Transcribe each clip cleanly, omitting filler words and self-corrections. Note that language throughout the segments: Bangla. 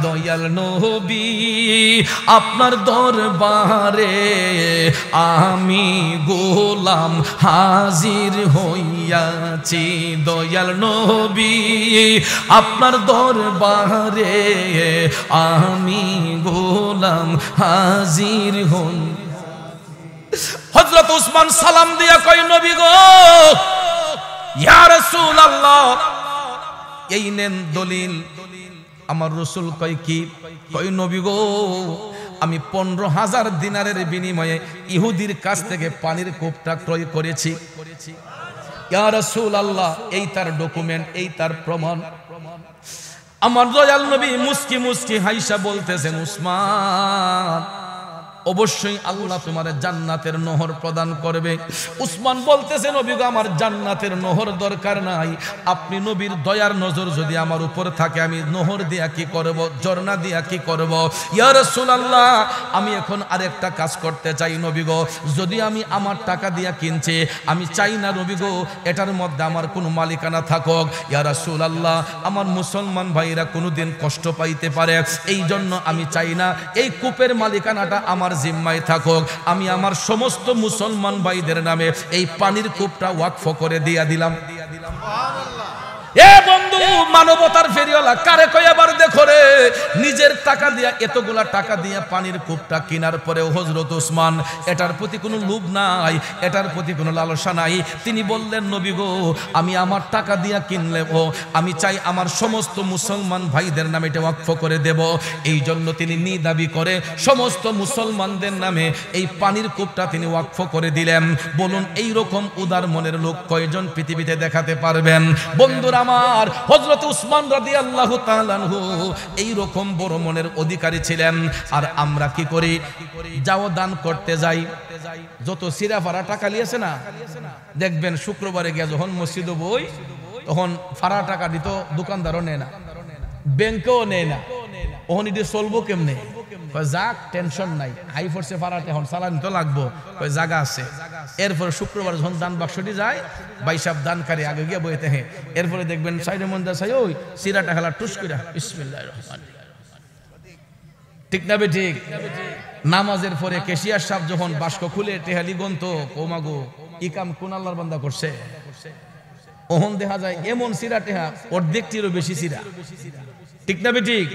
দয়াল নবী আপনার দরবারে আমি গোলাম হাজির হইয়াছি। দয়াল নবী আপনার দরবারে আমি গোলাম হাজির হই। হযরত উসমান সালাম দিয়া কয় নবী গো, ইয়া রাসূলুল্লাহ, এই নেন দলিল। আমার রাসূল কয় কি? কয় নবী গো, আমি 15,000 দিনারের বিনিময়ে ইহুদির কাছ থেকে পানির কূপটা ক্রয় করেছি। ইয়া রাসূলুল্লাহ, এই তার ডকুমেন্ট, এই তার প্রমাণ। আমার দয়াল নবী মুস্কি মুস্কি হাইসা বলতেছেন, উসমান, অবশ্যই আল্লাহ তোমার জান্নাতের নহর প্রদান করবে। উসমান বলতেছে, নবী গো, আমার জান্নাতের নহর দরকার নাই, আপনি নবীর দয়ার নজর যদি আমার উপর থাকে, আমি নহর দিয়া কি করব, ঝর্ণা দিয়া কি করব? ইয়া রাসূলুল্লাহ, আমি এখন আরেকটা কাজ করতে চাই নবী গো, যদি আমি আমার টাকা দিয়া কিনছি, আমি চাই না নবী গো এটার মধ্যে আমার কোনো মালিকানা থাকুক। ইয়া রাসূলুল্লাহ, আমার মুসলমান ভাইরা কোনোদিন কষ্ট পাইতে পারে, এই জন্য আমি চাই না এই কূপের মালিকানাটা আমার জিম্মায় থাকুক। আমি আমার সমস্ত মুসলমান ভাইদের নামে এই পানির কূপটা ওয়াকফ করে দিয়া দিলাম। এ বন্ধু, মানবতার ফেরিওয়ালা কারে কয় আবার দেখো রে, নিজের টাকা দিয়া, এতগুলা টাকা দিয়া পানির কূপটা কেনার পরেও হযরত উসমান এটার প্রতি কোনো লোভ নাই, এটার প্রতি কোনো লালসা নাই। তিনি বললেন, নবী গো, আমি আমার টাকা দিয়া কিনলেও আমি চাই আমার সমস্ত মুসলমান ভাইদের নামে এটা ওয়াকফ করে দেব। এই জন্য তিনি নিদাবি করে সমস্ত মুসলমানদের নামে এই পানির কূপটা তিনি ওয়াকফ করে দিলেন। বলুন, এই রকম উদার মনের লোক কয়জন পৃথিবীতে দেখাতে পারবেন? বন্ধুরা আমার, হযরত উসমান রাদিয়াল্লাহু তাআলা আনহু এই রকম বড় মনের অধিকারী ছিলেন। আর আমরা কি করি? যাও দান করতে যাই, যত সিরা ফারা টাকা লিয়েছে না, দেখবেন শুক্রবারে গিয়ে যখন মসজিদে বই, তখন ফারা টাকা দিত দোকানদারও নেয় না, ব্যাংকেও নেয় না। ওহন এটি চলবো কেমনে? যাক, টেনশন নাই, হাই ফোর্সে ফারাতে এখন চালানি তো লাগবো, জায়গা আছে। এরপর শুক্রবার যখন দান বাক্সটি যায়, ভাই সাহেব দানকারী আগে গিয়ে বইতে, হ্যাঁ, এরপরে দেখবেন সাইডের মধ্যে চাই ওই সিরাটা খেলা টুস করে বিসমিল্লাহির রহমানির রহিম। ঠিক না বে ঠিক? নামাজের পরে কেশিয়ার সাহেব যখন বাস্ক খুলে টেহালি গন্ত, ওমাগো ই কাম কোন আল্লাহর বান্দা করছে, ওহন দেখা যায় এমন সিরা টেহা অর্ধেকটিরও বেশি সিরা। ঠিক না বে ঠিক?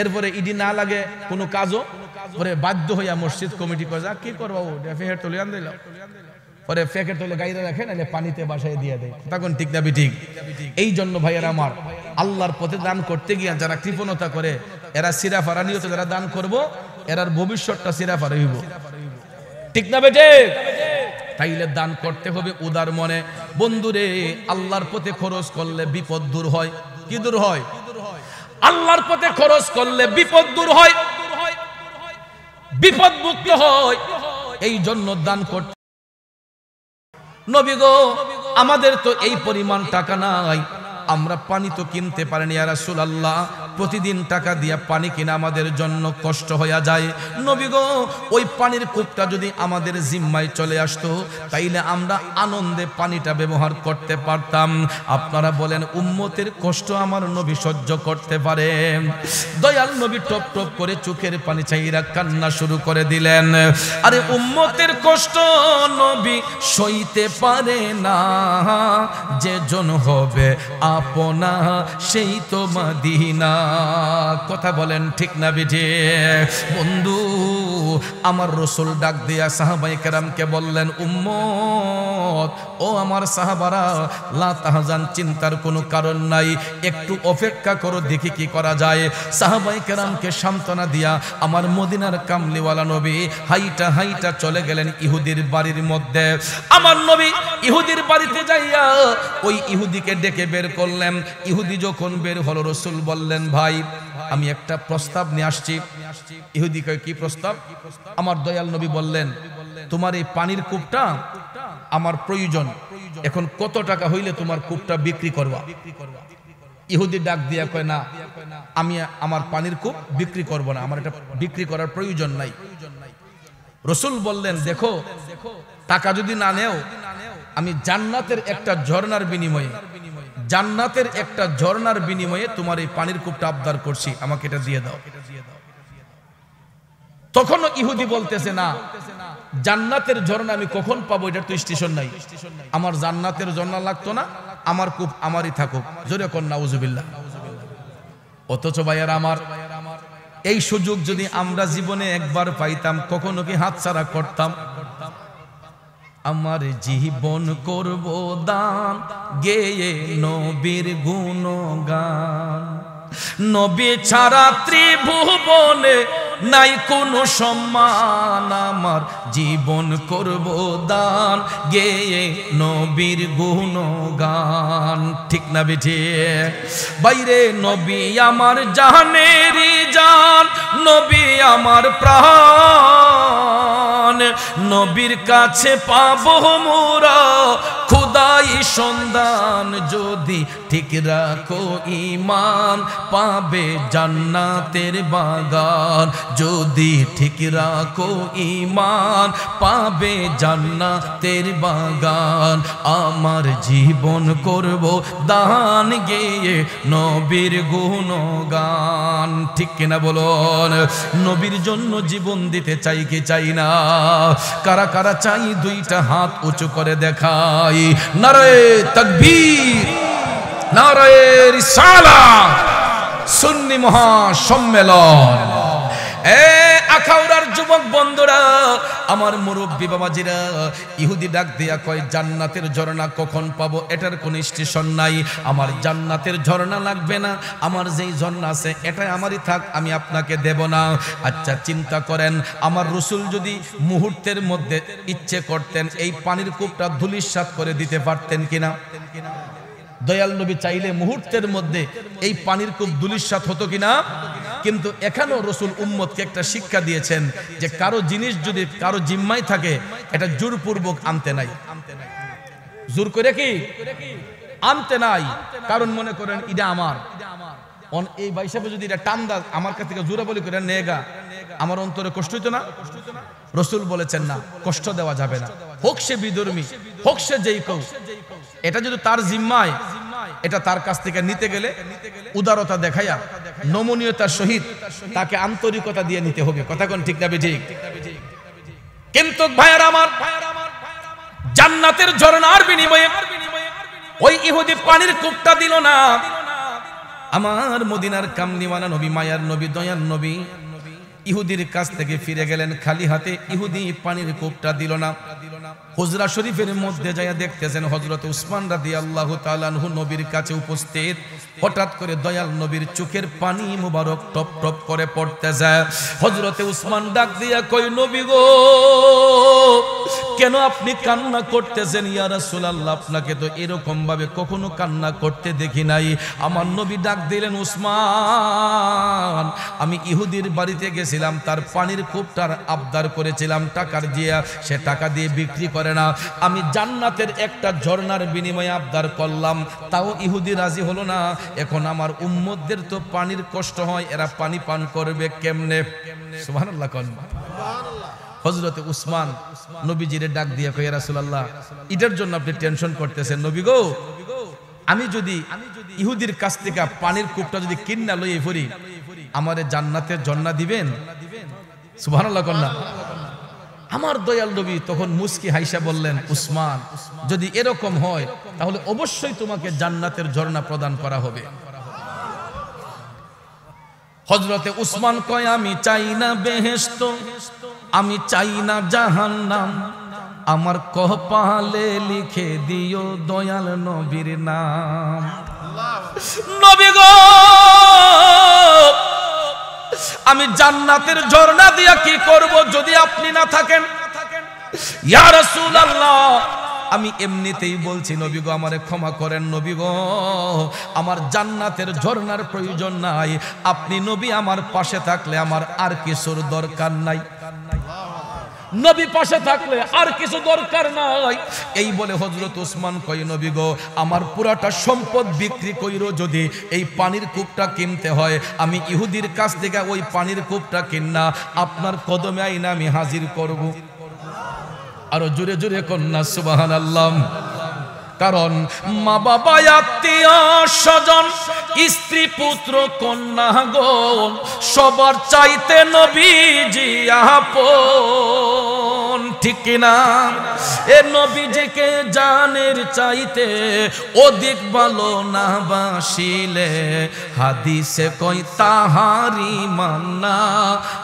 এরপরে ইডি না লাগে কোনো কাজও, পরে বাধ্য হইয়া মসজিদ কমিটি করে, যা কি করবো, ফেহের তলে আন দিল, পরে ফেকের তলে গাইরা রাখে, নাহলে পানিতে বাসায় দিয়ে দেয়। তখন ঠিক না বে ঠিক? এই জন্য ভাইয়েরা আমার, আল্লাহর পথে দান করতে গিয়া যারা কৃপণতা করে, এরা সিরা ফারা নিয়ত যারা দান করবো, এরার ভবিষ্যৎটা সিরা ফারা হইব। ঠিক না বে ঠিক? তাইলে দান করতে হবে উদার মনে। বন্ধুরে, আল্লাহর পথে খরচ করলে বিপদ দূর হয়। কি দূর হয়? আল্লাহর পথে খরচ করলে বিপদ দূর হয়, বিপদ মুক্ত হয়। এই জন্য দান করতে। নবী গো, আমাদের তো এই পরিমাণ টাকা নাই, আমরা পানি তো কিনতে পারিনি। ইয়া রাসূলুল্লাহ, প্রতিদিন টাকা দিয়া পানি কিনা আমাদের জন্য কষ্ট হয়ে যায়। নবী গো, ওই পানির কূপটা যদি আমাদের জিম্মায় চলে আসতো, তাইলে আমরা আনন্দে পানিটা ব্যবহার করতে পারতাম। আপনারা বলেন, উম্মতের কষ্ট আমার নবী সহ্য করতে পারে? দয়াল নবী টপ টপ করে চোখের পানি চাইরা কান্না শুরু করে দিলেন। আরে উম্মতের কষ্ট নবী সইতে পারে না, যে জন হবে আপনা সেই তো মদিনা। কথা বলেন ঠিক না বিঠে? বন্ধু আমার রাসূল ডাক দিয়া সাহাবায়ে কেরামকে বললেন, উম্মত, ও আমার সাহাবারা, লা তাহজান, চিন্তার কোনো কারণ নাই, একটু অপেক্ষা করো, দেখি কি করা যায়। সাহাবায়ে কেরামকে সান্ত্বনা দিয়া আমার মদিনার কামলিওয়ালা নবী হাইটা হাইটা চলে গেলেন ইহুদির বাড়ির মধ্যে। আমার নবী ইহুদির বাড়িতে যাইয়া ওই ইহুদিকে ডেকে বের করলেন। ইহুদি যখন বের হলো, রাসূল বললেন, ভাই আমি একটা প্রস্তাব নিয়ে আসছি। ইহুদি কয়, কি প্রস্তাব? আমার দয়াল নবী বললেন, তোমার এই পানির কূপটা আমার প্রয়োজন, এখন কত টাকা হইলে তোমার কূপটা বিক্রি করবা? ইহুদি ডাক দিয়া কয়, না, আমি আমার পানির কূপ বিক্রি করব না, আমার এটা বিক্রি করার প্রয়োজন নাই। রাসূল বললেন, দেখো, টাকা যদি না নেও, আমি জান্নাতের একটা ঝর্ণার বিনিময়ে জান্নাতের একটা ঝর্ণার বিনিময়ে তোমার এই পানির কূপটা আবদার করছি, আমাকে এটা দিয়ে দাও। তখনও ইহুদি বলতেছে না, জান্নাতের ঝর্ণা আমি কখন পাবো, এটা তো স্টেশন নাই, আমার জান্নাতের ঝর্ণা লাগতো না, আমার কূপ আমারই থাকুক, জোরে কোন নাউজুবিল্লাহ। অথচ ভাইয়ারা আমার, এই সুযোগ যদি আমরা জীবনে একবার পাইতাম কখনো কি হাতছাড়া করতাম? আমার জীবন করব দান, গেয়ে নবীর গুণগান। নবী ছাড়া ত্রিভুবনে নাই কোনো সম্মান, আমার জীবন করব দান, গেয়ে নবীর গুণগান। ঠিক না বেঠে বাইরে? নবী আমার জানেরই জান, নবী আমার প্রাণ, নবীর কাছে পাবো মোরা খোদাই সন্ধান। যদি ঠিক রাখো ঈমান, পাবে জান্নাতের বাগান। যদি ঠিক রাখো ঈমান, পাবে জান্নাতের বাগান। আমার জীবন করব দান, গেয়ে নবীর গুণগান। ঠিক কিনা বলুন? নবীর জন্য জীবন দিতে চাই কি চাই না? কারা কারা চাই দুইটা হাত উঁচু করে দেখাই। নারে তাকবীর, নারে রিসালাত, সুন্নি মহাসম্মেলন। আখাউড়ার যুবক বন্ধুরা, আমার মুরব্বী বাবাজিরা, ইহুদি ডাক দিয়া কয় জান্নাতের ঝর্ণা কখন পাবো? এটার কোনো স্টেশন নাই, আমার জান্নাতের ঝর্ণা লাগবে না, আমার যেই ঝর্ণা আছে এটাই আমারই থাক, আমি আপনাকে দেব না। আচ্ছা চিন্তা করেন, আমার রাসূল যদি মুহূর্তের মধ্যে ইচ্ছে করতেন এই পানির কূপটা ধূলিসাৎ করে দিতে পারতেন কিনা? দয়াল নবী চাইলে মুহূর্তের মধ্যে এই পানির কূপ ধূলিসাৎ হতো কিনা? কিন্তু এখানেও রাসূল উম্মতকে একটা শিক্ষা দিয়েছেন যে কারো জিনিস যদি কারো জিম্মায় থাকে, এটা জোরপূর্বক আনতে নাই, জোর করে কি আনতে নাই। কারণ মনে করেন এটা আমার, এই বাইসাবে যদি এটা টান্দা আমার কাছ থেকে জোরা বলি করে নেগা, আমার অন্তরে কষ্ট হইতো না? রাসূল বলেছেন না, কষ্ট দেওয়া যাবে না, হোক সে বিধর্মী, হোক সে যেই কেউ, এটা যদি তার জিম্মায়, এটা তার কাছ থেকে নিতে গেলে উদারতা দেখাইয়া নমনীয়তার সহিত তাকে আন্তরিকতা দিয়ে নিতে হবে। কথা কোন ঠিক না ঠিক? কিন্তু ভাইয়ারা আমার, জান্নাতের ঝর্ণার বিনিময়ে ওই ইহুদি পানির কূপটা দিল না। আমার মদিনার কামলিওয়ালা নবী, মায়ার নবী, দয়ার নবী ইহুদির কাছ থেকে ফিরে গেলেন খালি হাতে। ইহুদি পানির কূপটা দিল না। হুজরা শরীফের মধ্যে যাইয়া দেখতেছেন হযরত উসমান রাদিয়াল্লাহু তাআলা আনহু নবীর কাছে উপস্থিত। হঠাৎ করে দয়াল নবীর চোখের পানি মুবারক টপ টপ করে পড়তে যায়। হযরত উসমান ডাক দিয়া কই, নবী গো, কেন আপনি কান্না করতেছেন? ইয়া রাসূলুল্লাহ, আপনাকে তো এরকম ভাবে কখনো কান্না করতে দেখি নাই। আমার নবী ডাক দিলেন, উসমান, আমি ইহুদির বাড়িতে গেছিলাম, তার পানির কূপটার আবদার করেছিলাম টাকার দিয়া, সে টাকা দিয়ে বিক্রি করে না। আমি জান্নাতের একটা ঝর্ণার বিনিময়ে আবদার করলাম, তাও ইহুদি রাজি হলো না। এখন আমার উম্মতদের তো পানির কষ্ট হয়, এরা পানি পান করবে কেমনে? সুবহানাল্লাহ কোন। হযরত উসমান নবীজিরে ডাক দিয়া কয়, ইয়া রাসূলুল্লাহ, এটার জন্য আপনি টেনশন করতেছেন? নবী গো, আমি যদি ইহুদির কাছ থেকে পানির কূপটা যদি কিন্না লইয়ে পড়ি, আমারে জান্নাতের ঝর্ণা দিবেন? সুবহানাল্লাহ কোন না। আমার দয়াল নবী তখন মুস্কি হাইসা বললেন, উসমান, যদি এরকম হয় তাহলে অবশ্যই তোমাকে জান্নাতের ঝর্ণা প্রদান করা হবে। হযরতে উসমান কয়, আমি চাই না বেহেশত, আমি চাই না জাহান্নাম, আমার কপালে লিখে দিও দয়াল নবীর নাম। নবী গো, আমি জান্নাতের ঝর্ণা দিয়া কি করব যদি আপনি না থাকেন? ইয়া রাসূলুল্লাহ, আমি এমনিতেই বলছি, নবী গো আমারে ক্ষমা করেন। নবী গো, আমার জান্নাতের ঝর্ণার প্রয়োজন নাই, আপনি নবী আমার পাশে থাকলে আমার আর কিছুর দরকার নাই। নবী পাশে থাকলে আর কিছু দরকার নাই। এই বলে হযরত উসমান কয়, নবী গো, আমার পুরাটা সম্পদ বিক্রি কইরো যদি এই পানির কূপটা কিনতে হয়, আমি ইহুদির কাছ থেকে ওই পানির কূপটা কিনা আপনার কদমে আইনা আমি হাজির করব। আরো জোরে জোরে কন্যা সুবহানাল্লাহ। কারণ মা বাবা আত্মীয় স্বজন স্ত্রী পুত্র কন্যা গণ সবার চাইতে নবীজি আপন, ঠিক কিনা? এ নবীজিকে জানের চাইতে অধিক ভালো না বাসিলে হাদিসে কই তাহারি মান্না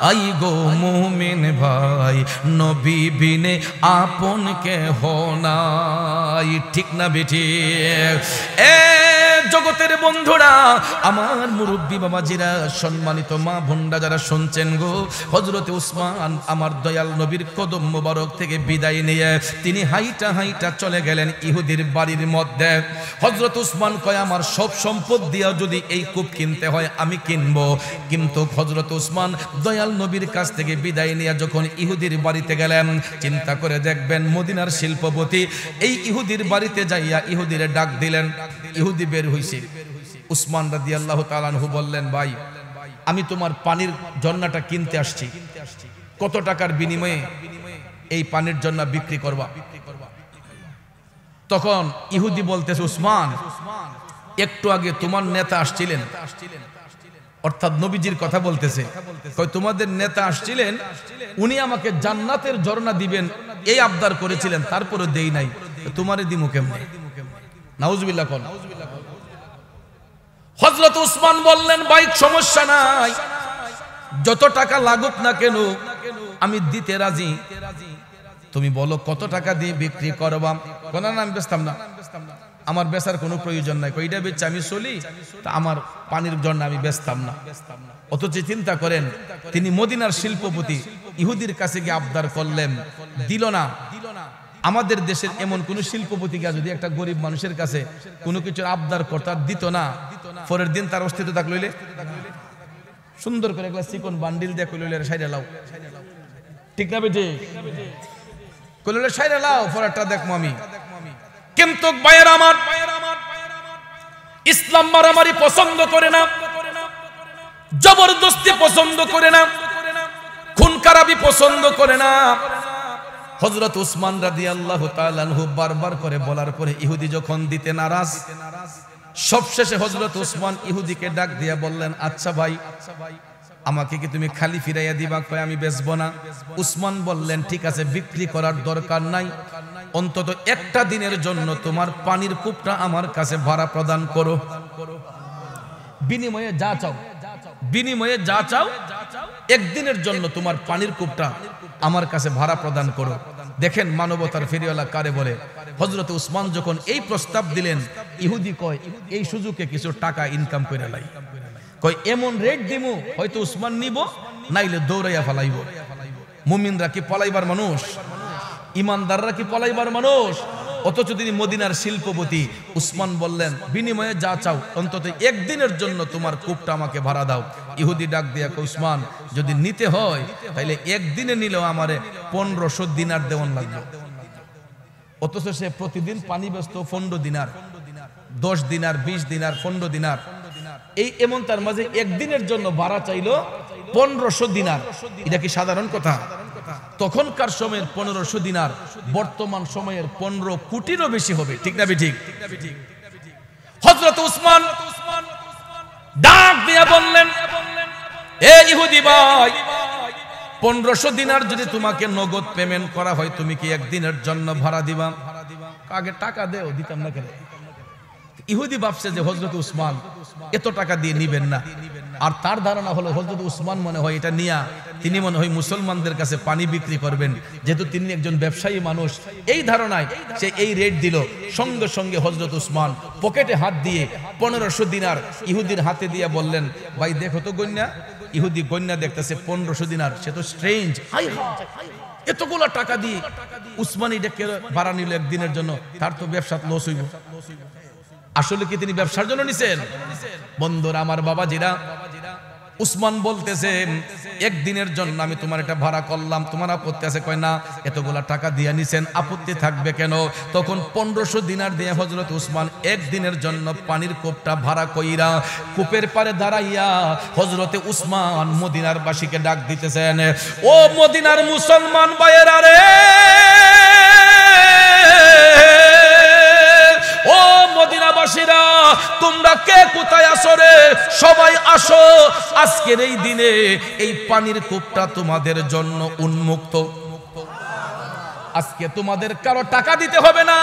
আই গো মুমিন ভাই, নবী বিনে আপন কেহ নাই, ঠিক না বেঠি? এ জগতের বন্ধুরা, আমার মুরব্বী বাবাজিরা, সম্মানিত মা বোনরা যারা শুনছেন গো, হযরতে উসমান আমার দয়াল নবীর কদম মোবারক থেকে বিদায় নিয়ে তিনি হাইটা হাইটা চলে গেলেন ইহুদির বাড়ির মধ্যে। হযরত উসমান কয় আমার সব সম্পদ দিয়া যদি এই কূপ কিনতে হয় আমি কিনবো। কিন্তু হযরত উসমান দয়াল নবীর কাছ থেকে বিদায় নিয়ে যখন ইহুদির বাড়িতে গেলেন, চিন্তা করে দেখবেন মদিনার শিল্পপতি এই ইহুদির বাড়িতে যাইয়া ইহুদিরে ডাক দিলেন। ইহুদি বের হইছে। উসমান রাদিয়াল্লাহু তাআলা আনহু বললেন, ভাই আমি তোমার পানির ঝর্ণাটা কিনতে আসছি, কত টাকার বিনিময়ে এই পানির ঝর্ণা বিক্রি করবা? তখন ইহুদি বলতেছে, উসমান একটু আগে তোমার নেতা আসছিলেন, অর্থাৎ নবীজির কথা বলতেছে, কয় তোমাদের নেতা আসছিলেন, উনি আমাকে জান্নাতের ঝর্ণা দিবেন এই আবদার করেছিলেন, তারপরে দেই নাই, তোমারে দিমু কেমনে? নাউজুবিল্লাহ কোন। হযরত উসমান বললেন, ভাই সমস্যা নাই, যত টাকা লাগুক না কেন আমি দিতে রাজি, তুমি বলো কত টাকা দিয়ে বিক্রি করবা? কোন না আমি বেচতাম না, আমার বেচার কোনো প্রয়োজন নাই, কইটা বেচে আমি চলি, তা আমার পানির জন্য আমি বেচতাম না। অথচ চিন্তা করেন তিনি মদিনার শিল্পপতি, ইহুদির কাছে গিয়ে আবদার করলেন, দিল না। আমাদের দেশের এমন কোন শিল্পপতিকে যদি একটা গরিব মানুষের কাছে কোনো কিছুর আবদার করতে দিত না, পরের দিন তার অস্তিত্ব থাক লইলে সুন্দর করে একটা চিকন বান্ডিল দিয়ে কইলে সাইরা লাও, ঠিক না বেটি? কইলে সাইরা লাও, পরেরটা দেখবো আমি। কিন্তু ভাইয়ের আমার, ইসলাম মারামারি পছন্দ করে না, জবরদস্তি পছন্দ করে না, খুন খারাপি পছন্দ করে না। হযরত উসমান রাদিয়াল্লাহু তাআলা আনহু বারবার করে বলার পরে ইহুদি যখন দিতে নারাজ, সবশেষে হযরত উসমান ইহুদিকে ডাক দিয়া বললেন, আচ্ছা ভাই আমাকে কি তুমি খালি ফিরাইয়া দিবা? কয় আমি বেচবো না। উসমান বললেন, ঠিক আছে বিক্রি করার দরকার নাই, অন্তত একটা দিনের জন্য তোমার পানির কূপটা আমার কাছে ভাড়া প্রদান করো, বিনিময়ে যা চাও, বিনিময়ে যা চাও একদিনের জন্য তোমার পানির কূপটা আমার কাছে ভাড়া প্রদান করো। দেখেন মানবতার ফেরিওয়ালা কারে বলে। হযরত উসমান যখন এই প্রস্তাব দিলেন, ইহুদি কয় এই সুযোগে কিছু টাকা ইনকাম করে লাই, কয় এমন রেট দিমু হয়তো উসমান নিব, নাইলে দৌড়াইয়া ফালাইব। মুমিনরা কি পলাইবার মানুষ? ইমানদাররা কি পলাইবার মানুষ? অথচ তিনি মদিনার শিল্পপতি। উসমান বললেন, বিনিময়ে যা চাও অন্তত একদিনের জন্য তোমার কূপটা আমাকে ভাড়া দাও। ইহুদি ডাক দিয়া কয়, উসমান যদি নিতে হয় তাহলে একদিনে নিলেও আমারে 1500 দিনার দেওয়ান লাগবে। অথচ সে প্রতিদিন পানি ব্যস্ত 15 দিনার, 10 দিনার, 20 দিনার, 15 দিনার, এই এমন তার মাঝে একদিনের জন্য ভাড়া চাইলো 1500 দিনার। এটা কি সাধারণ কথা? তখনকার সময়ের 1500 দিনার বর্তমান সময়ের 15 কোটিরও বেশি হবে, ঠিক না ঠিক? হযরত উসমান ডাক দিয়া বললেন, এ ইহুদি ভাই, 1500 দিনার যদি তোমাকে নগদ পেমেন্ট করা হয় তুমি কি একদিনের জন্য ভাড়া দিবা? আগে টাকা দেও, দিতাম না কেন? ইহুদি ভাবছে যে হযরত উসমান এত টাকা দিয়ে নিবেন না, আর তার ধারণা হলো হযরত উসমান মনে হয় এটা নিয়া তিনি মনে হয় মুসলমানদের কাছে পানি বিক্রি করবেন, যেহেতু তিনি একজন ব্যবসায়ী মানুষ। এই ধারণায় সে এই রেট দিল। সঙ্গে সঙ্গে হযরত উসমান পকেটে হাত দিয়ে 1500 দিনার ইহুদির হাতে দিয়ে বললেন, ভাই দেখো তো গন্যা। ইহুদি গন্যা দেখতেছে 1500 দিনার, সে তো স্ট্রেঞ্জ, এতগুলো টাকা দিয়ে উসমান এটাকে ভাড়া নিল একদিনের জন্য, তার তো ব্যবসা লস হইব। আসলে কি তিনি ব্যবসার জন্য নিছেন? বন্ধুরা আমার, বাবাজিরা, উসমান বলতেছে একদিনের জন্য আমি তোমার এটা ভাড়া করলাম, তোমার আপত্তি আছে? কয় না, এতগুলা টাকা দিয়ে নিছেন, আপত্তি থাকবে কেন? তখন 1500 দিনার দিয়ে হযরত উসমান একদিনের জন্য পানির কূপটা ভাড়া কইরা কূপের পারে দাঁড়াইয়া হযরতে উসমান মদিনার বাসীকে ডাক দিতেছেন, ও মদিনার মুসলমান ভাইয়েরা রে, ও মদিনাবাসীরা, তোমরা কে কোথায় আসো রে? সবাই আসো, আজকের এই দিনে এই পানির কূপটা তোমাদের জন্য উন্মুক্ত। আজকে তোমাদের কারো টাকা দিতে হবে না,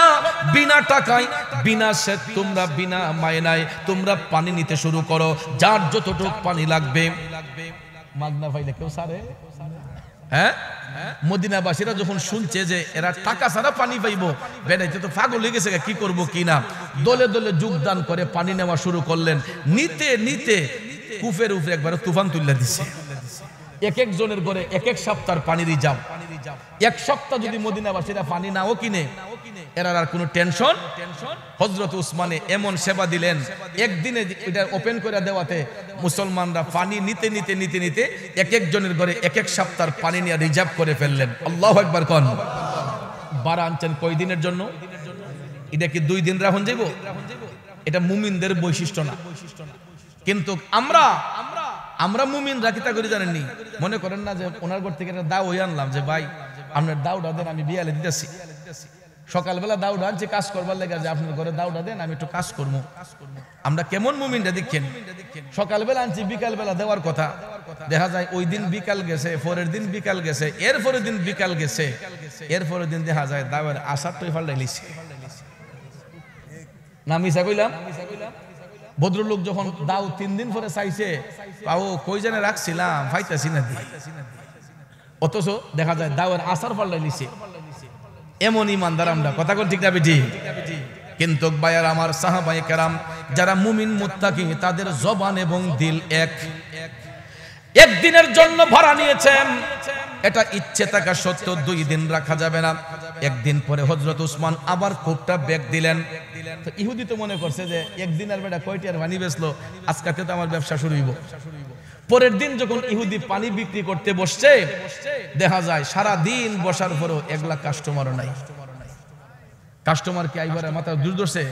বিনা টাকায় বিনা সেচ তোমরা বিনা মায়নায় তোমরা পানি নিতে শুরু করো। যার যতটুকু পানি লাগবে মাগনা পাইলে কেউ সারে। হ্যাঁ, মদিনাবাসীরা যখন শুনছে যে এরা টাকা ছাড়া পানি পাইবো, বেড়াইতে তো পাগল হয়ে গেছে, কি করব কি না, দলে দলে যোগদান করে পানি নেওয়া শুরু করলেন। নিতে নিতে কূপের উপরে একবারে তুফান তুলে দিছে। এক এক জনের ঘরে এক এক সপ্তাহ পানির রিজার্ভ। এক সপ্তাহ যদি মদিনাবাসীরা পানি নাও কিনে, এরা আর কোনো টেনশন। হযরত উসমানে এমন সেবা দিলেন, একদিনে এটা ওপেন করে দেওয়াতে মুসলমানরা পানি নিতে নিতে নিতে নিতে এক এক জনের ঘরে এক এক সপ্তাহ পানি নিয়ে রিজার্ভ করে ফেললেন। আল্লাহু আকবার কোন। বারা আনছেন কয় দিনের জন্য? এটা কি 2 দিন রাখুন যাইব? এটা মুমিনদের বৈশিষ্ট্য না। কিন্তু আমরা মুমিন রাখিতা করে জানেননি, মনে করেন না যে ওনার ঘর থেকে একটা দাও হয়ে আনলাম যে ভাই আপনার দাওটা দেন, আমি বিয়ালে দিতেছি। সকালবেলা দাওটা আনছি কাজ করবার লেগে, যে আপনার ঘরে দাওটা দেন, আমি একটু কাজ করবো। আমরা কেমন মুমিনটা দেখছেন, সকালবেলা আনছি বিকালবেলা দেওয়ার কথা, দেখা যায় ওই দিন বিকাল গেছে, পরের দিন বিকাল গেছে, এর পরের দিন বিকাল গেছে, এর পরের দিন দেখা যায় দাওয়ার আসার তো ফাল্টাইলিছে। না মিশা কইলাম? ভদ্রলোক যখন দাও 3 দিন পরে চাইছে, ও কই জানে রাখছিলাম পাইতাছি না দিয়ে, অথচ দেখা যায় দাওয়ার আসার পাল্টাইলিছে। এমন ইমানদার আমরা, কথা কোন ঠিক না বেটি? কিন্তু ভাইয়ার আমার, সাহাবায়ে কেরাম যারা মুমিন মুত্তাকি, তাদের জবান এবং দিল এক। একদিনের জন্য ভাড়া নিয়েছেন, এটা ইচ্ছে থাকা সত্ত্বেও 2 দিন রাখা যাবে না। একদিন পরে হযরত উসমান আবার কূপটা ব্যাগ দিলেন। তো ইহুদি তো মনে করছে যে একদিনের বেটা কয়টিয়ার পানি বেচলো, আজকে তো আমার ব্যবসা শুরু হইব। পরের দিন যখন ইহুদি পানি বিক্রি করতে বসছে, দেখা যায় সারা দিন বসার পরও 1 লাখ কাস্টমারও নাই। কাস্টমার কি আইবারে মাথা দূর ধরছে?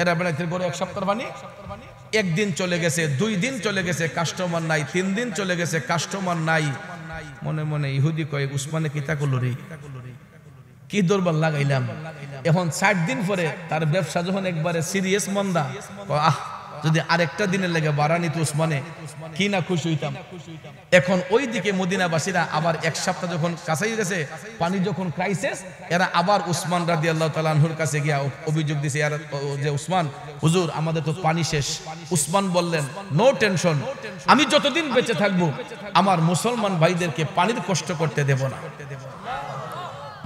এরা বেড়াইতে করে 1 সপ্তাহ পানি, 1 দিন চলে গেছে, 2 দিন চলে গেছে, কাস্টমার নাই, 3 দিন চলে গেছে, কাস্টমার নাই। মনে মনে ইহুদি কয়, উসমানে কিতা করলো রে, কি দরবার লাগাইলাম। এখন 60 দিন পরে তার ব্যবসা যখন একবারে সিরিয়াস মন্দা, আহ যদি আরেকটা দিনের লেগে বাড়া নিত উসমানে, কি না খুশি হইতাম। এখন ওই দিকে মদিনাবাসীরা আবার 1 সপ্তাহ যখন কাছাই গেছে, পানি যখন ক্রাইসিস, এরা আবার উসমান রাদিয়াল্লাহু তাআলা আনহুর কাছে গিয়া অভিযোগ দিছে, যে উসমান হুজুর আমাদের তো পানি শেষ। উসমান বললেন, নো টেনশন, আমি যতদিন বেঁচে থাকবো আমার মুসলমান ভাইদেরকে পানির কষ্ট করতে দেব না।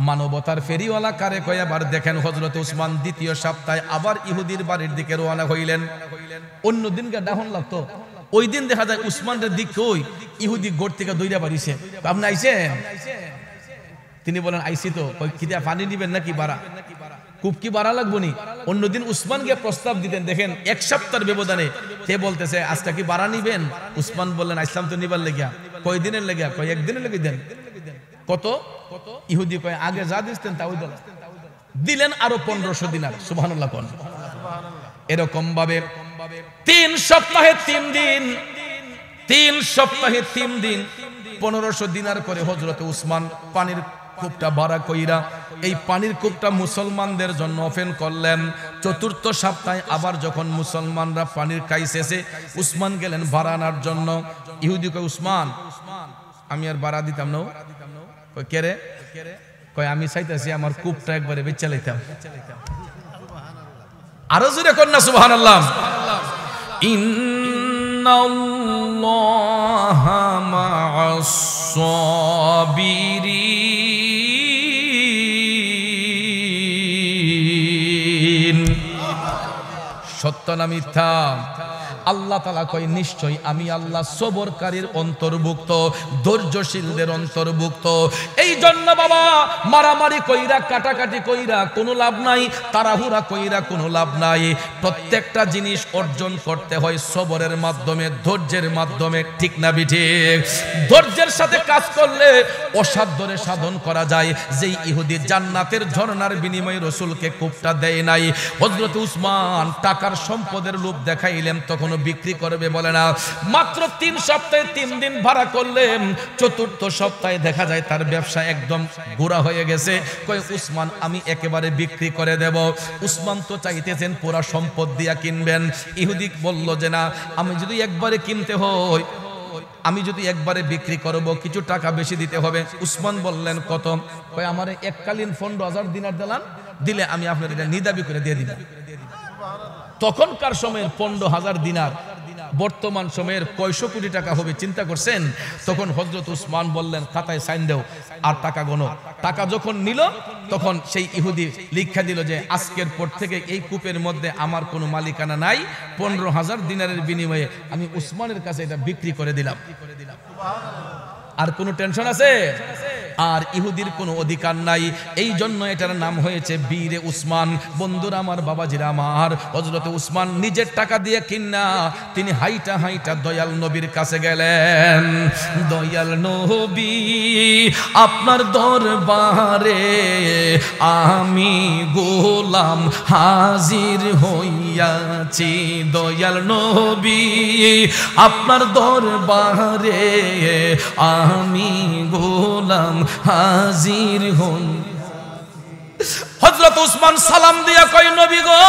মানবতার ফেরিওয়ালা কারে কয় আবার দেখেন, হযরত উসমান 2য় সপ্তাহে আবার ইহুদির বাড়ির দিকে রওনা হইলেন। অন্য দিনকে ডাহন লাগতো, ওই দিন দেখা যায় উসমানের দিক কই ইহুদি গোট থেকে দইরা বাড়িছে। আপনি আইছেন? তিনি বলেন আইছি তো। কই কি দিয়া পানি নিবেন নাকি বাড়া? খুব কি বাড়া লাগবো নি? অন্যদিন উসমানকে প্রস্তাব দিতেন, দেখেন 1 সপ্তাহের ব্যবধানে কে বলতেছে আজকে কি বাড়া নিবেন? উসমান বললেন ইসলাম তো নিবার লেগিয়া। কয় দিনের লেগিয়া? কয় 1 দিনের লেগে দেন। কত? ইহুদি কয় আগে যা দিতেন তা ওই দিলেন, আরো 1500 দিনার। সুবহানাল্লাহ কোন। এরকম ভাবে 3 সপ্তাহে 3 দিন, 3 সপ্তাহে 3 দিন 1500 দিনার করে হযরত উসমান পানির কূপটা ভাড়া কইরা এই পানির কূপটা মুসলমানদের জন্য ওপেন করলেন। 4র্থ সপ্তাহে আবার যখন মুসলমানরা পানির ক্রাইসিসে, উসমান গেলেন ভাড়া আনার জন্য। ইহুদি কয় উসমান আমি আর ভাড়া দিতাম না। কয় কে রে? কয় আমি চাইতেছি আমার কূপটা একবারে বেচে লাইতাম। আরো জোরে কর না সুবহানাল্লাহ। ইন্নাল্লাহা মা'আস সাবিরিন। সত্য না মিথ্যা? আল্লাহ তাআলা কয় নিশ্চয় আমি আল্লাহ সবরকারীর অন্তর্ভুক্ত, ধৈর্যশীলদের অন্তর্ভুক্ত। এই জন্য বাবা মারামারি কইরা কাটাকাটি কইরা কোনো লাভ নাই, তাড়াহুড়া কইরা কোনো লাভ নাই। প্রত্যেকটা জিনিস অর্জন করতে হয় সবরের মাধ্যমে, ধৈর্যের মাধ্যমে, ঠিক না বিঠিক? ধৈর্যের সাথে কাজ করলে অসাধ্যরে সাধন করা যায়। যেই ইহুদি জান্নাতের ঝর্ণার বিনিময়ে রাসূলকে কূপটা দেয় নাই, হযরত উসমান টাকার সম্পদের লোভ দেখাইলেন, তখন বিক্রি করবে বলে না। মাত্র 3 সপ্তাহে 3 দিন ভাড়া করলেন, চতুর্থ সপ্তাহে দেখা যায় তার ব্যবসা একদম গোড়া হয়ে গেছে। কয় উসমান আমি একেবারে বিক্রি করে দেব। উসমান তো চাইতেছেন পুরা সম্পদ দিয়া কিনবেন। ইহুদি বলল যে না, আমি যদি একবারে কিনতে হয়, আমি যদি একবারে বিক্রি করব কিছু টাকা বেশি দিতে হবে। উসমান বললেন কত? কয় আমারে এককালীন 15,000 দিনার দিলে আমি আপনার এটা নিদাবি করে দিয়ে দিব। তখনকার সময়ের 15,000 দিনার বর্তমান সময়ের কয়শো কোটি টাকা হবে চিন্তা করছেন? তখন হযরত উসমান বললেন খাতায় সাইন দাও আর টাকা গোনো। টাকা যখন নিল তখন সেই ইহুদি লিখা দিল যে আজকের পর থেকে এই কূপের মধ্যে আমার কোনো মালিকানা নাই, 15,000 দিনারের বিনিময়ে আমি উসমানের কাছে এটা বিক্রি করে দিলাম। আর কোনো টেনশন আছে? আর ইহুদির কোনো অধিকার নাই। এই জন্য এটার নাম হয়েছে বীরে উসমান। বন্ধুরা আমার, বাবাজিরা আমার, হযরত উসমান নিজের টাকা দিয়ে কিনা তিনি হাইটা হাইটা দয়াল নবীর কাছে গেলেন। দয়াল নবী আপনার দরবারে আমি গোলাম হাজির হইয়াছি। দয়াল নবী আপনার দরবারে আমি গোলাম হাজির হন। হযরত উসমান সালাম দিয়া কয় নবী গো,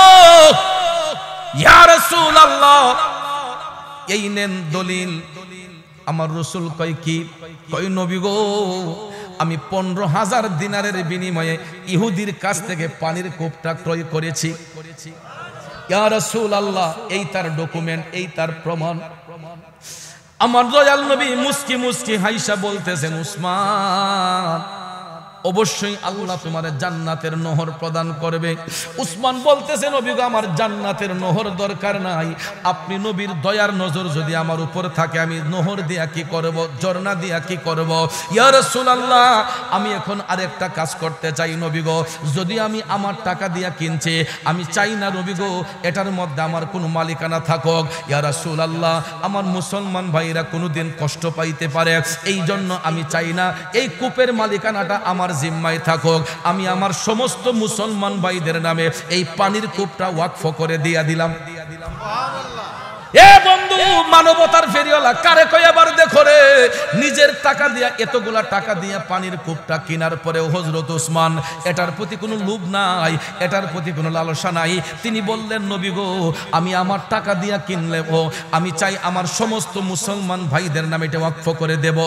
ইয়া রাসূলুল্লাহ, এই নেন দলিল। আমার রাসূল কয় কি? কয় নবী গো, আমি 15,000 দিনারের বিনিময়ে ইহুদির কাছ থেকে পানির কূপটা ক্রয় করেছি। ইয়া রাসূলুল্লাহ, এই তার ডকুমেন্ট, এই তার প্রমাণ। আমার দয়াল নবী মুস্কি মুস্কি হাইসা বলতেছেন, উসমান অবশ্যই আল্লাহ তোমার জান্নাতের নহর প্রদান করবে। উসমান বলতেছে নবী গো, আমার জান্নাতের নহর দরকার নাই, আপনি নবীর দয়ার নজর যদি আমার উপর থাকে আমি নহর দিয়া কি করব, ঝর্ণা দিয়া কি করব? ইয়া রাসূলুল্লাহ, আমি এখন আরেকটা কাজ করতে চাই নবী গো। যদি আমি আমার টাকা দিয়া কিনছি, আমি চাই না নবী গো এটার মধ্যে আমার কোনো মালিকানা থাকুক। ইয়া রাসূলুল্লাহ, আমার মুসলমান ভাইরা কোনোদিন কষ্ট পাইতে পারে, এই জন্য আমি চাই না এই কূপের মালিকানাটা আমার জিম্মায় থাকুক। আমি আমার সমস্ত মুসলমান ভাইদের নামে এই পানির কূপটা ওয়াকফ করে দিয়া দিলাম। এ বন্ধু, মানবতার ফেরিওয়ালা কারে কই আবার দেখো রে, নিজের টাকা দিয়া এতগুলা টাকা দিয়া পানির কূপটা কেনার পরেও হযরত উসমান এটার প্রতি কোনো লোভ নাই, এটার প্রতি কোনো লালসা নাই। তিনি বললেন নবী গো, আমি আমার টাকা দিয়া কিনলেও আমি চাই আমার সমস্ত মুসলমান ভাইদের নামে এটা ওয়াকফ করে দেব।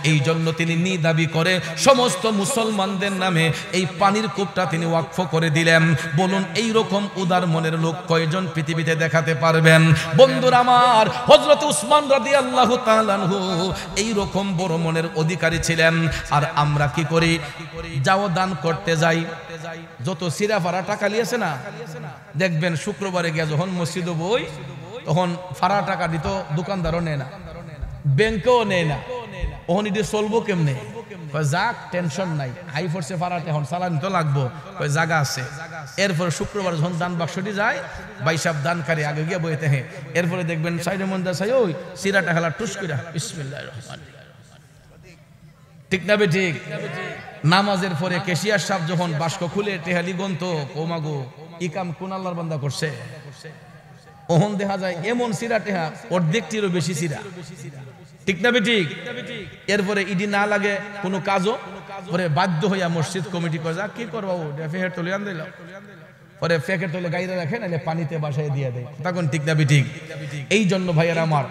এই জন্য তিনি নিদাবি করে সমস্ত মুসলমানদের নামে এই পানির কূপটা তিনি ওয়াকফ করে দিলেন। বলুন এই রকম উদার মনের লোক কয়জন পৃথিবীতে দেখাতে পারবেন? বন্ধুরা আমার, হযরত উসমান রাদিয়াল্লাহু তাআলা আনহু এই রকম বড় মনের অধিকারী ছিলেন। আর আমরা কি করি? যাও দান করতে যাই, যত সিরা ফারা টাকা লিয়েছে না, দেখবেন শুক্রবারে গিয়ে যখন মসজিদে বই তখন ফারা টাকা দিত দোকানদারও নেয় না, ব্যাংকেও নেয় না। ওহন এটি চলবো কেমনে? যাক টেনশন নাই, হাই ফোর্সে ফারাতে এখন চালানি তো লাগবো, জায়গা আছে। এরপর শুক্রবার যখন দান বাক্সটি যায়, বাইসাব দানকারী আগে গিয়ে বইতে হ্যাঁ, এরপরে দেখবেন সাইডে মন্দা চাই ওই সিরাটা খেলা টুস করে বিসমিল্লাহির রহমানির রহিম। ঠিক না বে ঠিক? নামাজের পরে কেশিয়ার সাহেব যখন বাস্ক খুলে টেহালি গন্ত ওমাগো ইকাম কোন আল্লাহর বান্দা করছে, ওহন দেখা যায় এমন সিরা টেহা অর্ধেকটিরও বেশি সিরা। ঠিক না বে ঠিক? এরপরে ইডি না লাগে কোনো কাজও, পরে বাধ্য হইয়া মসজিদ কমিটি কয় যা কি করবো ফেহের তলে আন দিল, পরে ফেকের তলে গাইরে রাখে নাহলে পানিতে বাসায় দিয়ে দেয়। তখন ঠিক না বে ঠিক? এই জন্য ভাইয়েরা আমার,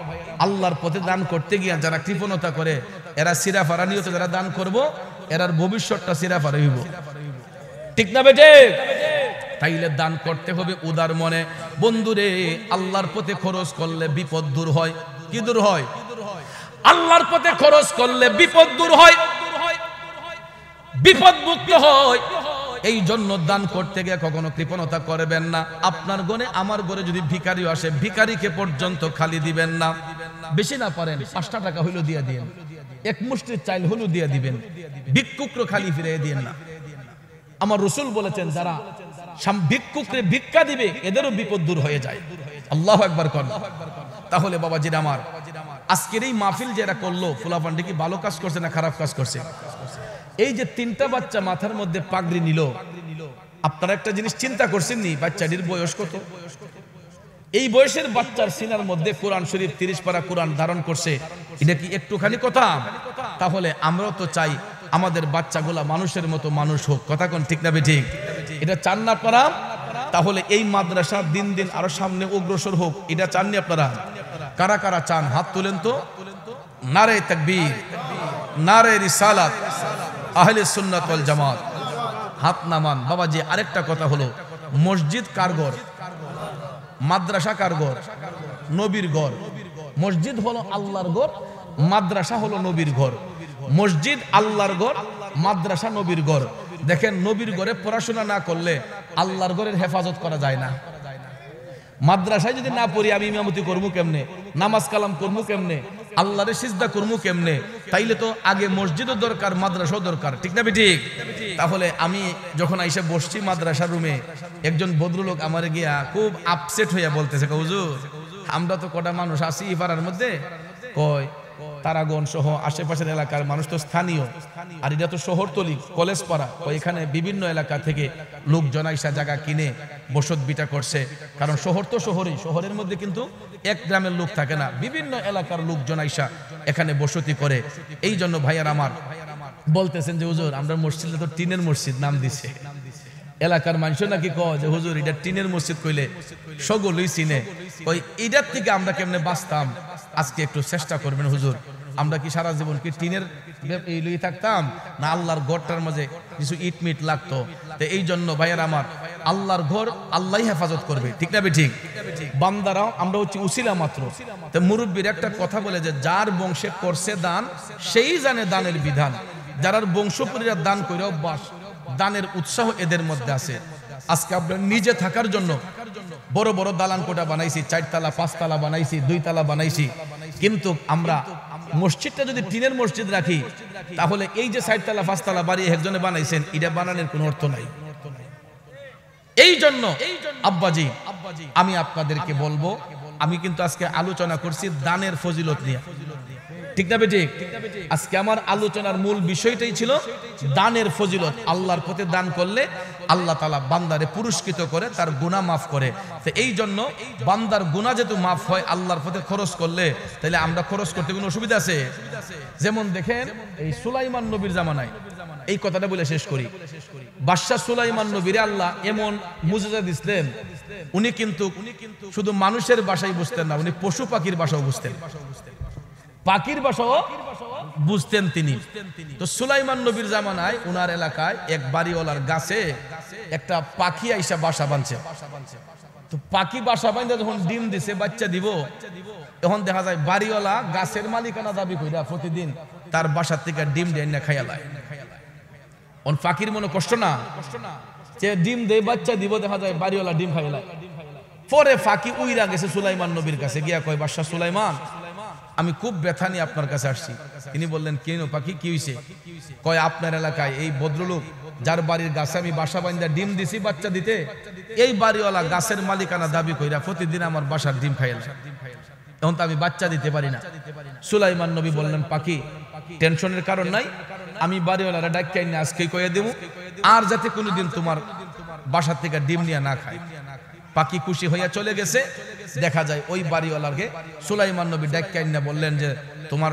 আল্লাহর পথে দান করতে গিয়ে যারা কৃপণতা করে, এরা সিরা ফারা নিয়ত যারা দান করব, এরার ভবিষ্যৎটা সিরা ফারা হইব। ঠিক না বে ঠিক? তাইলে দান করতে হবে উদার মনে। বন্ধুরে, আল্লাহর পথে খরচ করলে বিপদ দূর হয়। কি দূর হয়? আল্লাহর পথে খরচ করলে বিপদ দূর হয়, বিপদ মুক্ত হয়। এই জন্য দান করতে গিয়ে কখনো কৃপণতা করবেন না। আপনার গনে আমার ঘরে যদি ভিখারি আসে, ভিখারিকে পর্যন্ত খালি দিবেন না। বেশি না পারেন 5টা টাকা হইলো দিয়ে দিবেন, এক মুষ্টি চাইল হইলো দিয়ে দিবেন, ভিক্ষুকরে খালি ফিরিয়ে দিবেন না। আমার রাসূল বলেছেন যারা ভিক্ষুকরে ভিক্ষা দিবে এদেরও বিপদ দূর হয়ে যায়। আল্লাহু আকবার করেন। তাহলে বাবাজিরা আমার, আজকের এই মাহফিল যারা করলো, ফুলাফান্ডি কি ভালো কাজ করছে না খারাপ কাজ করছে? এই যে 3টা বাচ্চা মাথার মধ্যে পাগড়ি নিল, আপনারা একটা জিনিস চিন্তা করছেন নি? বাচ্চাটির বয়স কত? এই বয়সের বাচ্চার সিনার মধ্যে কোরআন শরীফ 30 পারা কোরআন ধারণ করছে, এটা কি একটুখানি কথা? তাহলে আমরাও তো চাই আমাদের বাচ্চাগুলা মানুষের মতো মানুষ হোক, কথা কোন ঠিক না ঠিক? এটা চান না আপনারা? তাহলে এই মাদ্রাসা দিন দিন আরো সামনে অগ্রসর হোক, এটা চাননি আপনারা? কারা কারা চান হাত তুলেন তো। নারে তাকবীর, নারে রিসালাত, আহলে সুন্নাত ওয়াল জামাত, হাত নামান। বাবাজি আরেকটা কথা হলো, মসজিদ কার ঘর? মাদ্রাসা কার ঘর? নবীর ঘর। মসজিদ হলো আল্লাহর ঘর, মাদ্রাসা হলো নবীর ঘর। মসজিদ আল্লাহর ঘর, মাদ্রাসা নবীর ঘর। দেখেন, নবীর ঘরে পড়াশোনা না করলে আল্লাহর ঘরের হেফাজত করা যায় না। মাদ্রাসায় যদি না পড়ি আমি ইমামতি করবো কেমনে, নামাজ কালাম করবো কেমনে, আল্লাহরে সিজদা করবো কেমনে? তাইলে তো আগে মসজিদও দরকার, মাদ্রাসাও দরকার, ঠিক না ঠিক? তাহলে আমি যখন আইসা বসছি মাদ্রাসার রুমে, একজন ভদ্রলোক আমার গিয়া খুব আপসেট হইয়া বলতেছে, হুজুর আমরা তো কটা মানুষ আছি এই পাড়ার মধ্যে, কয় তারাগণ সহ আশেপাশের এলাকার মানুষ তো স্থানীয়, আর এটা তো শহরতলি কলেজ পাড়া, এখানে বিভিন্ন এলাকা থেকে লোকজন আইসা জায়গা কিনে বসত বিটা করছে। কারণ শহর তো শহরই, শহরের মধ্যে কিন্তু এক গ্রামের লোক থাকে না, বিভিন্ন এলাকার লোকজন আইসা এখানে বসতি করে। এই জন্য ভাইয়ার আমার বলতেছেন যে হুজুর আমরা মসজিদে তো টিনের মসজিদ নাম দিছে। এলাকার মানুষ নাকি কয় যে হুজুর এটা টিনের মসজিদ কইলে সকলেই চিনে, ওই এটার থেকে আমরা কেমনে বাঁচতাম, আজকে একটু চেষ্টা করবেন হুজুর। আমরা কি সারা জীবন কি টিনের এই থাকতাম, না আল্লাহর ঘরটার মাঝে কিছু ইট মিট লাগতো? তো এই জন্য ভাইয়ার আমার, আল্লাহর ঘর আল্লাহ হেফাজত করবে, ঠিক না ঠিক? বান্দারাও আমরা হচ্ছে উসিলা মাত্র। তো মুরব্বীর একটা কথা বলে যে যার বংশে করছে দান সেই জানে দানের বিধান, যারার বংশপুরীরা দান করে অভ্যাস, দানের উৎসাহ এদের মধ্যে আছে। আজকে আমরা নিজে থাকার জন্য বড় বড় দালান কোঠা বানাইছি, 4 তালা 5 তালা বানাইছি, 2 তালা বানাইছি, কিন্তু আমরা মসজিদটা যদি টিনের মসজিদ রাখি, তাহলে এই যে 4 তালা 5 তালা বাড়ি একজনে বানাইছেন, এটা বানানোর কোনো অর্থ নাই। এই জন্য আব্বাজি আমি আপনাদেরকে বলবো, আমি কিন্তু আজকে আলোচনা করছি দানের ফজিলত নিয়ে, ঠিক না বেঠিক? আজকে আমার আলোচনার মূল বিষয়টাই ছিল দানের ফজিলত। আল্লাহর পথে দান করলে আল্লাহ তাআলা বান্দারে পুরস্কৃত করে, তার গুনাহ মাফ করে। তো এই জন্য বান্দার গুনাহ যেহেতু মাফ হয় আল্লাহর পথে খরচ করলে, তাহলে আমরা খরচ করতে কোনো অসুবিধা আছে? যেমন দেখেন এই সুলাইমান নবীর জামানায়, এই কথাটা বলে শেষ করি, বাদশা সুলাইমান নবীরে আল্লাহ এমন মুজিজা দিলেন, উনি কিন্তু শুধু মানুষের ভাষাই বুঝতেন না, উনি পশু পাখির ভাষাও বুঝতেন, পাখির ভাষাও বুঝতেন তিনি। তো সুলাইমান নবীর জামানায় উনার এলাকায় এক বাড়িওয়ালার গাছে একটা পাখি আইসা বাসা বাঁধছে। তো পাখি বাসা বাঁধে যখন ডিম দিছে, বাচ্চা দিব, তখন দেখা যায় বাড়িওয়ালা গাছের মালিকানা দাবি কইরা প্রতিদিন তার বাসার থেকে ডিম দিয়ে না খাইয়া লায়। পাখির মনে কষ্ট না যে ডিম দেয় বাচ্চা দিব, দেখা যায় বাড়িওয়ালা ডিম খাইয়া লায়। পরে পাখি উইরা গেছে সুলাইমান নবীর কাছে, গিয়া কয় বাদশা সুলাইমান, আমি খুব ব্যথা নিয়ে আপনার কাছে আসছি। তিনি বললেন কেন পাখি, কি হইছে? কয় আপনার এলাকায় এই ভদ্রলোক যার বাড়ির গাছে আমি বাসা বাঁধা ডিম দিছি বাচ্চা দিতে, এই বাড়িওয়ালা গাছের মালিকানা দাবি কইরা প্রতিদিন আমার বাসার ডিম খাইল, এখন তো আমি বাচ্চা দিতে পারি না। সুলাইমান নবী বললেন পাখি টেনশনের কারণ নাই, আমি বাড়িওয়ালারা ডাক্তার নিয়ে আজকেই কয়ে দেব, আর যাতে কোনোদিন তোমার বাসার থেকে ডিম নিয়ে না খায়। পাখি খুশি হইয়া চলে গেছে। দেখা যায় ওই বাড়িওয়ালাকে সুলাইমান নবী ডাক্তার নিয়ে বললেন যে তোমার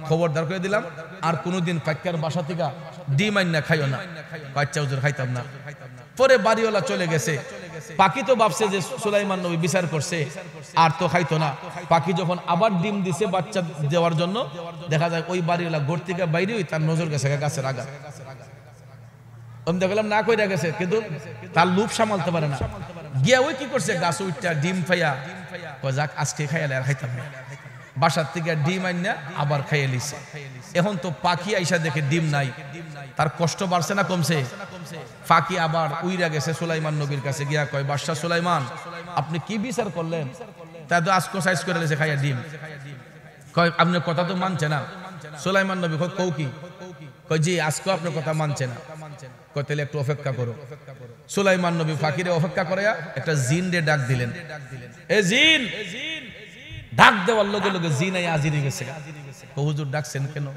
খবরদার করে দিলাম, আর কোনোদিন পাক্কার বাসা থেকে ডিম আইনা খাইও না। বাচ্চা হুজুর খাইতাম না। পরে বাড়িওয়ালা চলে গেছে। পাখি তো ভাবছে যে সুলাইমান নবী বিচার করছে, আর তো খাইতো না। পাখি যখন আবার ডিম দিছে বাচ্চা দেওয়ার জন্য, দেখা যায় ওই বাড়িওয়ালা ঘর থেকে বাইরে তার নজর গেছে গাছের আগা। আমি দেখলাম না কইরা গেছে, কিন্তু তার লোভ সামালতে পারে না। গিয়া ওই কি করছে, গাছ উঠটা ডিম খাইয়া যাক আজকে খাইয়ালে আর খাইতাম না, বাসার থেকে ডিম আইনা আবার খাইয়ে লিছে। এখন তো পাখি আইসা দেখে ডিম নাই, তার কষ্ট বাড়ছে না কমছে? পাখি আবার উইরা গেছে সুলাইমান নবীর কাছে, গিয়া কয় বাদশা সুলাইমান, আপনি কি বিচার করলেন? তাই তো আজকে সাইজ করে লেছে খাইয়া ডিম। কয় আপনার কথা তো মানছে না। সুলাইমান নবী কয় কৌ কি? কয় জি আজকে আপনার কথা মানছে না। কয় তাহলে একটু অপেক্ষা করো। সুলাইমান নবী ফাকিরে অপেক্ষা করে একটা জিন রে ডাক দিলেন। এ জিন! ডাক দেওয়ার লগে লগে জিন আই হাজির হয়ে গেছে। হুজুর ডাকছেন কেন?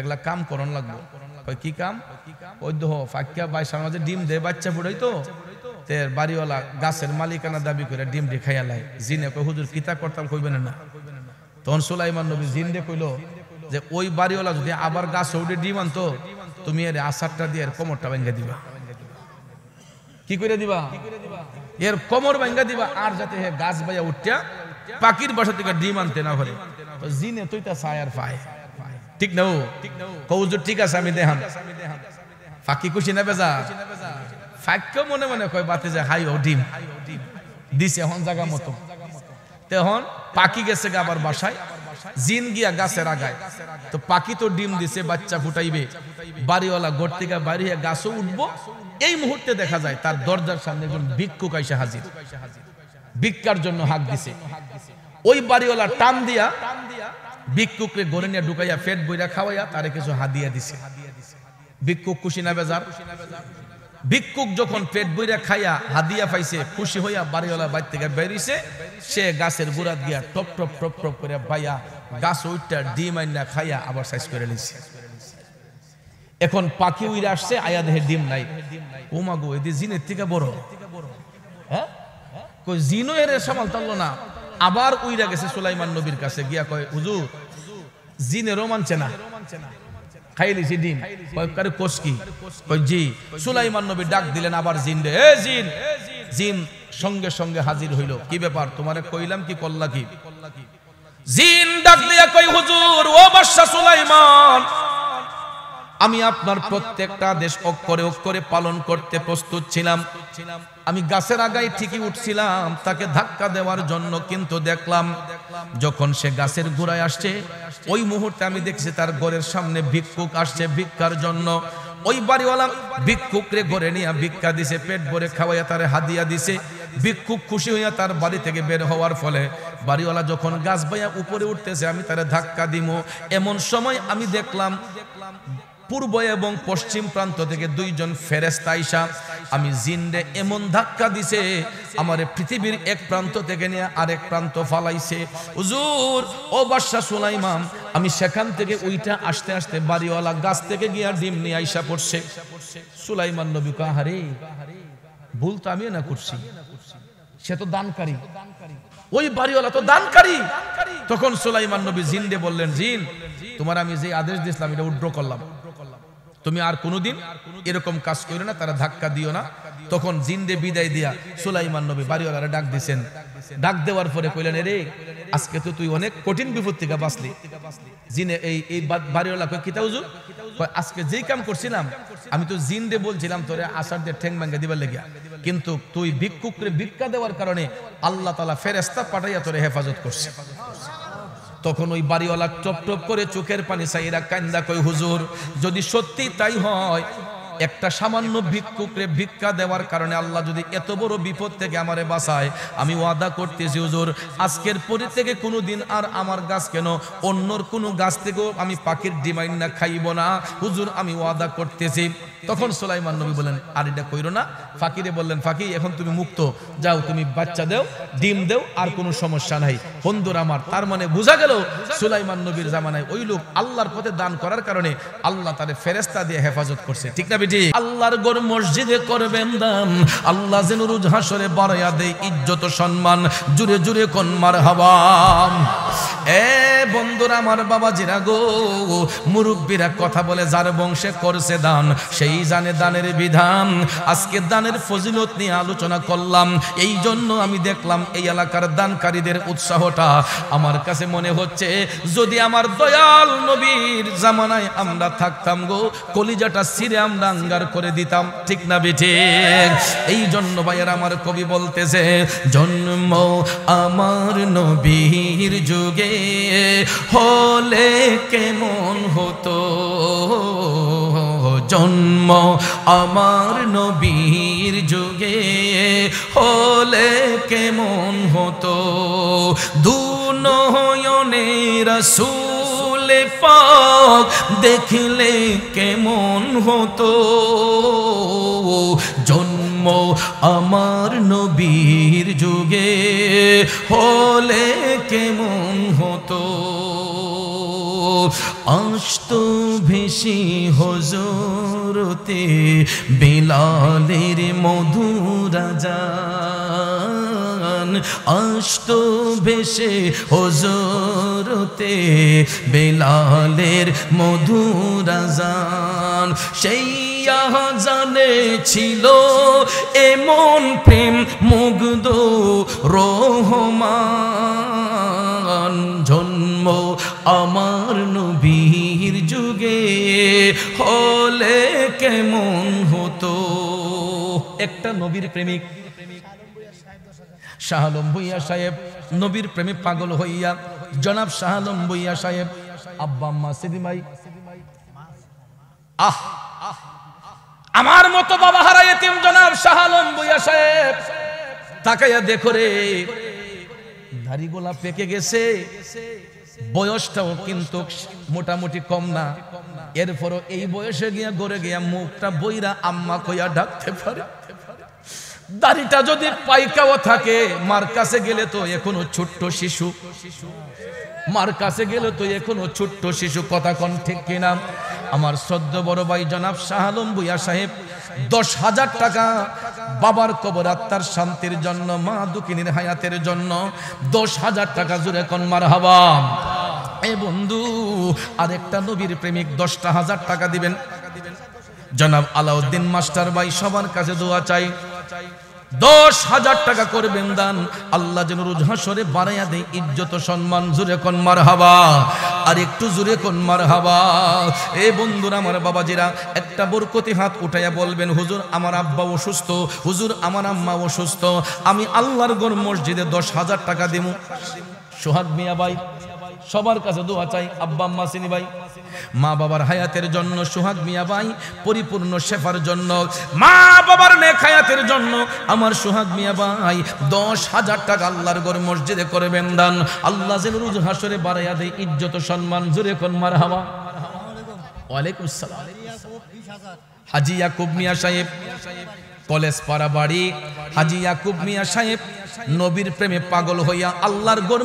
এগুলা কাম করন লাগবো। কয় কি কাম? ওই দেখো ফাকিয়া বাসার মাঝে ডিম দে বাচ্চা ফুটাই তো, তের বাড়িওয়ালা গাছের মালিকানা দাবি করে ডিম ডি খাইয়া লাই। জিনে কই হুজুর কিতা করতাম কইবেন না। তখন সুলাইমান নবী জিন্দে কইল যে ওই বাড়িওয়ালা যদি আবার গাছ উঠে ডিম আনতো তুমি এর আসারটা দিয়ে এর কোমরটা ভেঙে দিবা। কি করে দিবা? এর কোমর ভেঙে দিবা, আর যাতে হে গাছ বাইয়া উঠিয়া পাখির বাসা থেকে ডিম আনতে না পারে। তো জিনে তুইটা চায় আর পায়, ঠিক না? হুজুর ঠিক আছে আমি দেখান। ফাঁকি খুশি না বেজা? ফাঁক মনে মনে কয় বাতে যে হাই ও ডিম দিছে এখন জায়গা মতো। তখন পাখি গেছে আবার বাসায়, জিন গিয়া গাছের আগায়। তো পাখি তো ডিম দিছে, বাচ্চা ফুটাইবে, বাড়িওয়ালা ঘর থেকে বাইরে গাছও উঠবো। এই মুহূর্তে দেখা যায় তার দরজার সামনে একজন ভিক্ষুক আইসা হাজির, ভিক্ষার জন্য হাক দিছে। ওই বাড়িওয়ালা টান দিয়া ভিক্ষুককে গড়ে নিয়ে ঢুকাইয়া পেট বইরা খাওয়াইয়া তারে কিছু হাদিয়া দিছে। ভিক্ষুক খুশি না বেজার? ভিক্ষুক যখন পেট বইরা খাইয়া হাদিয়া পাইছে, খুশি হইয়া বাড়িওয়ালা বাইর থেকে বেরিয়েছে। সে গাছের গুড়াত গিয়া টপ টপ টপ টপ করে বাইয়া গাছ উইটা ডিম আইনা খাইয়া আবার সাইজ করে নিছে। এখন পাখি উইরা আসছে, আয়া দেহে ডিম নাই। ও মাগো, এদি জিনের থেকে বড়। হ্যাঁ, কই জিনও এর সামাল তারলো না। আবার উইরা গেছে সুলাইমান নবীর কাছে গিয়া কয় হুজুর জিনেরও মানছে না, খাইলিছি ডিম। কয় কারে কোস কি? কয় জি। সুলাইমান নবী ডাক দিলেন আবার জিন রে, এ জিন। জিন সঙ্গে সঙ্গে হাজির হইল। কি ব্যাপার, তোমারে কইলাম কি করলা কি? জিন ডাক দিয়া কই হুজুর, ও বাদশা সুলাইমান, আমি আপনার প্রত্যেকটা আদেশ অক্ষরে অক্ষরে পালন করতে প্রস্তুত ছিলাম। আমি গাছের আগায় ঠিকই উঠছিলাম তাকে ধাক্কা দেওয়ার জন্য, কিন্তু দেখলাম যখন সে গাছের গোড়ায় আসছে ওই মুহূর্তে আমি দেখছি তার ঘরের সামনে ভিক্ষুক আসছে ভিক্ষার জন্য। ওই বাড়িওয়ালা ভিক্ষুকরে ঘরে নিয়ে ভিক্ষা দিছে, পেট ভরে খাওয়াইয়া তারে হাদিয়া দিছে। ভিক্ষুক খুশি হইয়া তার বাড়ি থেকে বের হওয়ার ফলে বাড়িওয়ালা যখন গাছ বাইয়া উপরে উঠতেছে আমি তারে ধাক্কা দিমু, এমন সময় আমি দেখলাম পূর্ব এবং পশ্চিম প্রান্ত থেকে দুইজন ফেরেশতা আইসা আমি জিনরে এমন ধাক্কা দিছে আমারে পৃথিবীর এক প্রান্ত থেকে নিয়ে আরেক প্রান্ত ফালাইছে। হুজুর, ও বাদশা সুলাইমান, আমি সেখান থেকে ওইটা আসতে আসতে বাড়িওয়ালা গাছ থেকে গিয়া ডিম নিয়ে আইসা পড়ছে। সুলাইমান নবী কয়, আরে ভুল তো আমি না করছি, সে তো দানকারী, ওই বাড়িওয়ালা তো দানকারী। তখন সুলাইমান নবী জিনরে বললেন, জিন, তোমার আমি যে আদেশ দিয়েছিলাম এটা উড্র করলাম, তুমি আর কোনোদিন এরকম কাজ করো না, তারা ধাক্কা দিও না। তখন জিন্দে বিদায় দিয়া সুলাইমান নবী বাড়িওয়ালারে ডাক দিছেন। ডাক দেওয়ার পরে কইলেন, রে আজকে তো তুই অনেক কঠিন বিপদ থেকে বাঁচলি। জিনে এই বাড়িওয়ালা কয়, কিতা হুজুর? কয়, আজকে যেই কাম করছিলাম আমি তো জিন্দে বলছিলাম তোরে আসার দিয়ে ঠ্যাং ভাঙ্গা দিবার লাগিয়া, কিন্তু তুই ভিক্ষুকরে ভিক্ষা দেওয়ার কারণে আল্লাহ তাআলা ফেরেশতা পাঠাইয়া তোরে হেফাজত করছে। তখন ওই বাড়িওয়ালা টপ টপ করে চোখের পানি চাইরা কান্দা কই, হুজুর যদি সত্যি তাই হয়, একটা সামান্য ভিক্ষুকরে ভিক্ষা দেওয়ার কারণে আল্লাহ যদি এত বড় বিপদ থেকে আমারে বাঁচায়, আমি ওয়াদা করতেছি হুজুর আজকের পরে থেকে কোনোদিন আর আমার গাছ কেন অন্যর কোনো গাছ থেকেও আমি পাখির ডিমাইন না খাইব না হুজুর, আমি ওয়াদা করতেছি। তখন সুলাইমান নবী বলেন, আর এটা কইরো না। ফাকিরে বললেন, ফাকি এখন তুমি মুক্ত, যাও তুমি বাচ্চা দেও, ডিম দেও, আর কোনো সমস্যা নাই। বন্ধুরা আমার, তার মানে বোঝা গেল সুলাইমান নবীর জামানায় ওই লোক আল্লাহর পথে দান করার কারণে আল্লাহ তারে ফেরেশতা দিয়ে হেফাজত করছে, ঠিক না বেটি? আল্লাহর ঘর মসজিদে করবেন দান, আল্লাহ যেন রোজ হাসরে বাড়াইয়া দেয় ইজ্জত সম্মান। জুড়ে জুড়ে কোন মারহাবা। এ বন্ধুরা আমার, বাবাজিরা গো, মুরব্বীরা কথা বলে যার বংশে করছে দান সেই জানে দানের বিধান। আজকে দানের ফজিলত নিয়ে আলোচনা করলাম, এই জন্য আমি দেখলাম এই এলাকার দানকারীদের উৎসাহটা আমার কাছে মনে হচ্ছে যদি আমার দয়াল নবীর জামানায় আমরা থাকতাম গো, কলিজাটা ছিঁড়ে আমরা আঙ্গার করে দিতাম, ঠিক না বেঠে? এই জন্য ভাইয়ের আমার কবি বলতেছে, জন্ম আমার নবীর যুগে হলে কেমন হতো, জন্ম আমার নবীর যুগে হলে কেমন হতো, দুনয়নে রাসূল পাক দেখলে কেমন হতো, জন্ম আমার নবীর যুগে হলে কেমন হতো। আসতো ভেসে হজরতে বেলালের মধুর আযান, আসতো ভেসে হজরতে বেলালের মধুর আযান। সেই আযানে ছিল এমন প্রেম মুগ্ধ রহমান, জন্ম আমার নবীর যুগে হলে কেমন হতো। একটা নবীর প্রেমিক শাহ আলম ভূঁইয়া সাহেব, নবীর প্রেমে পাগল হইয়া জনাব শাহ আলম ভূঁইয়া সাহেব, আব্বা আম্মা সিদিমাই, আহ আমার মতো বাবা হারা এতিম জনাব শাহ আলম ভূঁইয়া সাহেব, তাকাইয়া দেখো রে দাড়িগোলা পেকে গেছে, বয়সটাও কিন্তু মোটামুটি কম না, এরপরও এই বয়সে গিয়া গড়ে গিয়া মুখটা বইরা আম্মা কইয়া ডাকতে পারে। দাড়িটা যদি পাইকাও থাকে, মার কাছে গেলে তো এখনো ছোট্ট শিশু, মার কাছে গেলে তো এখনো ছোট্ট শিশু, কথা কোন ঠিক কিনা? আমার শ্রদ্ধ বড় ভাই জনাব শাহ আলম ভূঁইয়া সাহেব 10,000 টাকা বাবার কবর আত্মার শান্তির জন্য, মা দুঃখিনীর হায়াতের জন্য 10,000 টাকা জুড়ে কোন মারহাবা। এ বন্ধু, আরেকটা নবীর প্রেমিক 10,000 টাকা দিবেন। জনাব আলাউদ্দিন মাস্টার ভাই সবার কাছে দোয়া চাই, 10,000 টাকা করবেন দান, আল্লাহ যেন রোজ হাসরে বাড়াইয়া দেয় ইজ্জত সম্মান, জুরে কোন মারহাবা, আর একটু জুরে কোন মারহাবা। এ বন্ধুরা আমার বাবাজিরা, একটা বরকতি হাত উঠাইয়া বলবেন, হুজুর আমার আব্বা অসুস্থ, হুজুর আমার আম্মা অসুস্থ, আমি আল্লাহর গড় মসজিদে 10,000 টাকা দেবো। সোহাগ মিয়া ভাই সবার কাছে দোয়া চাই, আব্বা আম্মা সিনি ভাই, মা বাবার হায়াতের জন্য, সোহাগ মিয়া ভাই পরিপূর্ণ শেফার জন্য, মা বাবার নেক হায়াতের জন্য আমার সোহাগ মিয়া ভাই 10,000 টাকা আল্লাহর ঘর মসজিদে করবেন দান, আল্লাহ যেন রোজ হাসরে বাড়াইয়া দেয় ইজ্জত সম্মান, জোরে কোন মারহাবা। ওয়ালাইকুম আসসালাম। হাজী ইয়াকুব মিয়া সাহেব, কলেজ পাড়া বাড়ি, হাজী ইয়াকুব মিয়া সাহেব নবীর প্রেমে পাগল হইয়া আল্লাহর ঘর